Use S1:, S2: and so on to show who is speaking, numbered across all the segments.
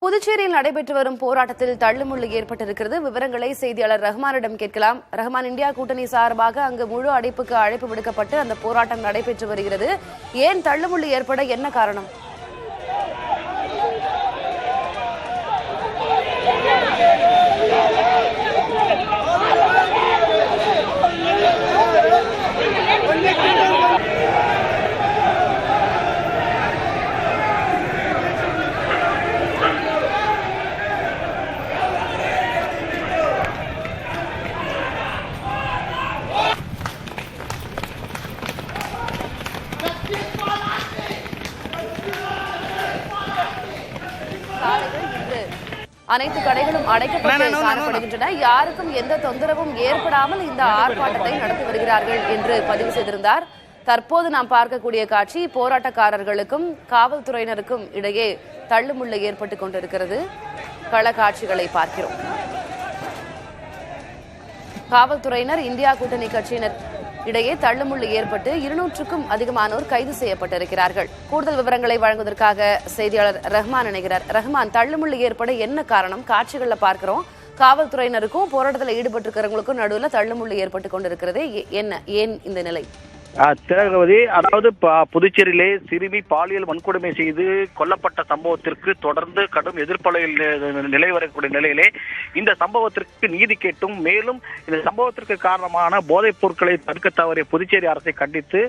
S1: புதுச்சேரியில் நடைபெற்று வரும் போராட்டத்தில் தள்ளுமுள்ளு ஏற்பட்டிருக்கிறது. விவரங்களை செய்தியாளர் ரஹ்மானிடம் கேட்கலாம். ரஹ்மான், இந்தியா கூட்டணி சார்பாக அங்கு முழு அடைப்புக்கு அழைப்பு விடுக்கப்பட்டு அந்த போராட்டம் நடைபெற்று வருகிறது. ஏன் தள்ளுமுள்ளு ஏற்பட என்ன காரணம்? அனைத்து கடைகளும் அடைக்கப்பட்டு காணப்படுகின்றன. யாருக்கும் எந்த தொந்தரவும் ஏற்படாமல் இந்த ஆர்ப்பாட்டத்தை நடத்தி வருகிறார்கள் என்று பதிவு செய்திருந்தார். தற்போது நாம் பார்க்கக்கூடிய காட்சி போராட்டக்காரர்களுக்கும் காவல்துறையினருக்கும் இடையே தள்ளுமுள்ளு ஏற்பட்டுக் கொண்டிருக்கிறது. கள காட்சிகளை பார்க்கிறோம். காவல்துறையினர் இந்தியா கூட்டணி கட்சியினர் இடையே தள்ளுமுள்ளு ஏற்பட்டு 200க்கும் அதிகமானோர் கைது செய்யப்பட்டிருக்கிறார்கள். கூடுதல் விவரங்களை வழங்குவதற்காக செய்தியாளர் ரஹ்மான் இணைகிறார். ரஹ்மான், தள்ளுமுள்ளு ஏற்பட என்ன காரணம்? காட்சிகள்ல பார்க்கிறோம், காவல்துறையினருக்கும் போராட்டத்தில் ஈடுபட்டிருக்கிறவங்களுக்கும் நடுவில் தள்ளுமுள்ளு ஏற்பட்டு கொண்டிருக்கிறது. ஏன் இந்த நிலை?
S2: திலகவதி, அதாவது புதுச்சேரியிலே சிறுமி பாலியல் வன்கொடுமை செய்து கொல்லப்பட்ட சம்பவத்திற்கு தொடர்ந்து கடும் எதிர்ப்பலையில் நிலை வரக்கூடிய நிலையிலே இந்த சம்பவத்திற்கு நீதி கேட்டும் மேலும் இந்த சம்பவத்திற்கு காரணமான போதைப் பொருட்களை தடுக்க தவறிய புதுச்சேரி அரசை கண்டித்து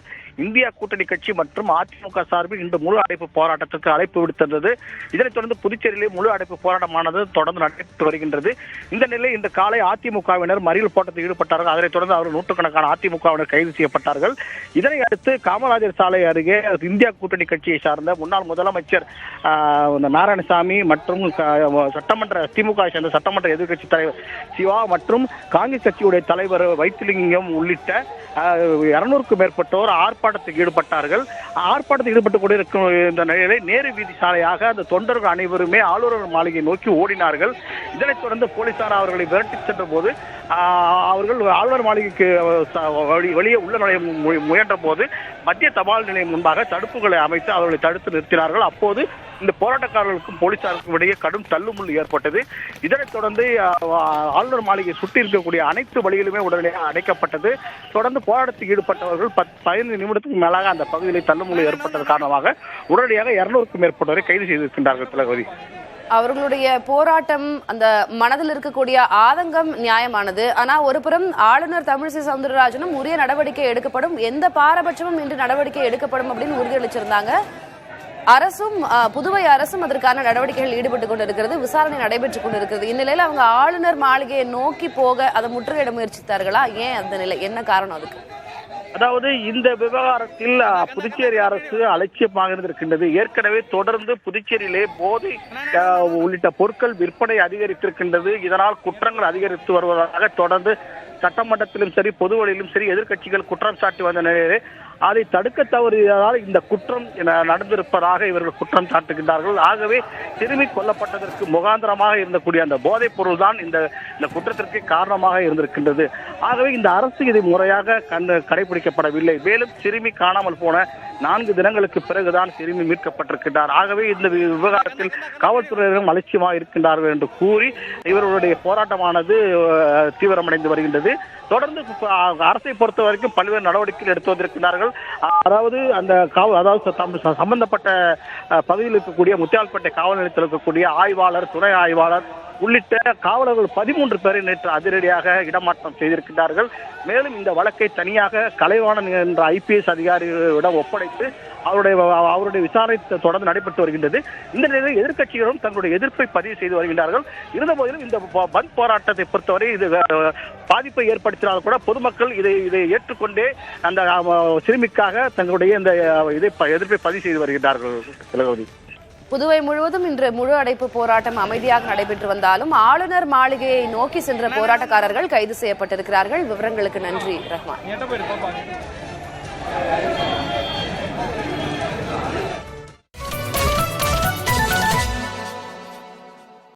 S2: இந்தியா கூட்டணி கட்சி மற்றும் அதிமுக சார்பில் இன்று முழு அடைப்பு போராட்டத்திற்கு அழைப்பு விடுத்திருந்தது. இதனைத் தொடர்ந்து புதுச்சேரியிலே முழு அடைப்பு போராட்டமானது தொடர்ந்து நடைபெற்று வருகின்றது. இந்த நிலையில் இன்று காலை அதிமுகவினர் மறியல் போராட்டத்தில் ஈடுபட்டார்கள். அதனைத் தொடர்ந்து அவர்கள் நூற்றுக்கணக்கான அதிமுகவினர் கைது செய்யப்பட்டார்கள். இதனை அடுத்து காமராஜர் சாலை அருகே இந்தியா கூட்டணி கட்சியை சார்ந்த முன்னாள் முதலமைச்சர் நாராயணசாமி மற்றும் சட்டமன்ற திமுக சேர்ந்த சட்டமன்ற எதிர்கட்சி தலைவர் சிவா மற்றும் காங்கிரஸ் கட்சியுடைய தலைவர் வைத்திலிங்கம் உள்ளிட்ட 200க்கும் மேற்பட்டோர் ஆர்ப்பாட்டத்தில் ஈடுபட்டார்கள். ஆர்ப்பாட்டத்தில் ஈடுபட்டுக் கொண்டிருக்கும் இந்த நிலையிலே நேரு வீதி சாலையாக அந்த தொண்டர்கள் அனைவருமே ஆளுநர் மாளிகை நோக்கி ஓடினார்கள். இதனைத் தொடர்ந்து போலீசார் அவர்களை விரட்டி சென்ற போது அவர்கள் ஆளுநர் மாளிகைக்கு வெளியே உள்ள நுழைய முயன்ற போது மத்திய தபால் நிலையம் முன்பாக தடுப்புகளை அமைத்து அவர்களை தடுத்து நிறுத்தினார்கள். அப்போது இந்த போராட்டக்காரர்களுக்கும் போலீசாருக்கும் இடையே கடும் தள்ளுமுள்ளு ஏற்பட்டது. இதனைத் தொடர்ந்து ஆளுநர் மாளிகை சுற்றி இருக்கக்கூடிய அனைத்து வழிகளுமே உடனடியாக அடைக்கப்பட்டது. தொடர்ந்து போராட்டத்தில் ஈடுபட்டவர்கள் 15 நிமிடத்துக்கு மேலாக அந்த பகுதியில் தள்ளுமுள்ளு ஏற்பட்டது காரணமாக உடனடியாக 200க்கும் மேற்பட்டவரை கைது செய்திருக்கின்றார்கள். திலகவதி,
S1: அவர்களுடைய போராட்டம், அந்த மனதில் இருக்கக்கூடிய ஆதங்கம் நியாயமானது. ஆனா ஒருபுறம் ஆளுநர் தமிழிசை சவுந்தரராஜனும் உரிய நடவடிக்கை எடுக்கப்படும், எந்த பாரபட்சமும் இன்று நடவடிக்கை எடுக்கப்படும் அப்படின்னு உறுதியளிச்சிருந்தாங்க. அரசும் புதுவை அரசும் அதற்கான நடவடிக்கைகள் ஈடுபட்டுக் கொண்டிருக்கிறது, விசாரணை நடைபெற்றுக் கொண்டிருக்கிறது. இந்நிலையில் அவங்க ஆளுநர் மாளிகையை நோக்கி போக அதை முற்றுகையிட முயற்சித்தார்களா? ஏன் அந்த நிலை? என்ன காரணம் அதுக்கு?
S2: அதாவது இந்த விவகாரத்தில் புதுச்சேரி அரசு அலட்சியமாக இருந்திருக்கின்றது. ஏற்கனவே தொடர்ந்து புதுச்சேரியிலே போதை உள்ளிட்ட பொருட்கள் விற்பனை அதிகரித்திருக்கின்றது. இதனால் குற்றங்கள் அதிகரித்து வருவதாக தொடர்ந்து சட்டமன்றத்திலும் சரி பொது வழியிலும் சரி எதிர்கட்சிகள் குற்றம் சாட்டி வந்த நிலையிலே அதை தடுக்க தவறியதால் இந்த குற்றம் நடந்திருப்பதாக இவர்கள் குற்றம் சாட்டுகின்றார்கள். ஆகவே சிறுமி கொல்லப்பட்டதற்கு முகாந்திரமாக இருந்தக்கூடிய அந்த போதைப் பொருள் தான் இந்த குற்றத்திற்கு காரணமாக இருந்திருக்கின்றது. ஆகவே இந்த அரசு இதை முறையாக கடைபிடிக்கப்படவில்லை. மேலும் சிறுமி காணாமல் போன 4 தினங்களுக்கு பிறகுதான் சிறுமி மீட்கப்பட்டிருக்கின்றார். ஆகவே இந்த விவகாரத்தில் காவல்துறையினரும் அலட்சியமாக இருக்கின்றார்கள் என்று கூறி இவர்களுடைய போராட்டமானது தீவிரமடைந்து வருகின்றது. தொடர்ந்து அரசை பொறுத்த வரைக்கும் பல்வேறு நடவடிக்கைகள் எடுத்து வந்திருக்கிறார்கள். அதாவது சம்பந்தப்பட்ட பகுதியில் இருக்கக்கூடிய முத்தியால்பேட்டை காவல் நிலையத்தில் இருக்கக்கூடிய ஆய்வாளர், துணை ஆய்வாளர் உள்ளிட்ட காவலர்கள் 13 பேரை நேற்று அதிரடியாக இடமாற்றம் செய்திருக்கிறார்கள். மேலும் இந்த வழக்கை தனியாக கலைவாணன் என்ற IPS அதிகாரிகளிடம் ஒப்படைத்து அவருடைய விசாரணை தொடர்ந்து நடைபெற்று வருகின்றது. இந்த நிலையில் எதிர்க்கட்சிகளும் தங்களுடைய எதிர்ப்பை பதிவு செய்து வருகின்றார்கள். இருந்தபோதிலும் இந்த பந்த் போராட்டத்தை பொறுத்தவரை இது பாதிப்பை ஏற்படுத்தினால் கூட பொதுமக்கள் இதை ஏற்றுக்கொண்டே அந்த சிறுமிக்காக தங்களுடைய இந்த எதிர்ப்பை பதிவு செய்து வருகின்றார்கள். திலகவதி,
S1: புதுவை முழுவதும் இன்று முழு அடைப்பு போராட்டம் அமைதியாக நடைபெற்று வந்தாலும் ஆளுநர் மாளிகையை நோக்கி சென்ற போராட்டக்காரர்கள் கைது செய்யப்பட்டிருக்கிறார்கள். விவரங்களுக்கு நன்றி ரஹ்மான்.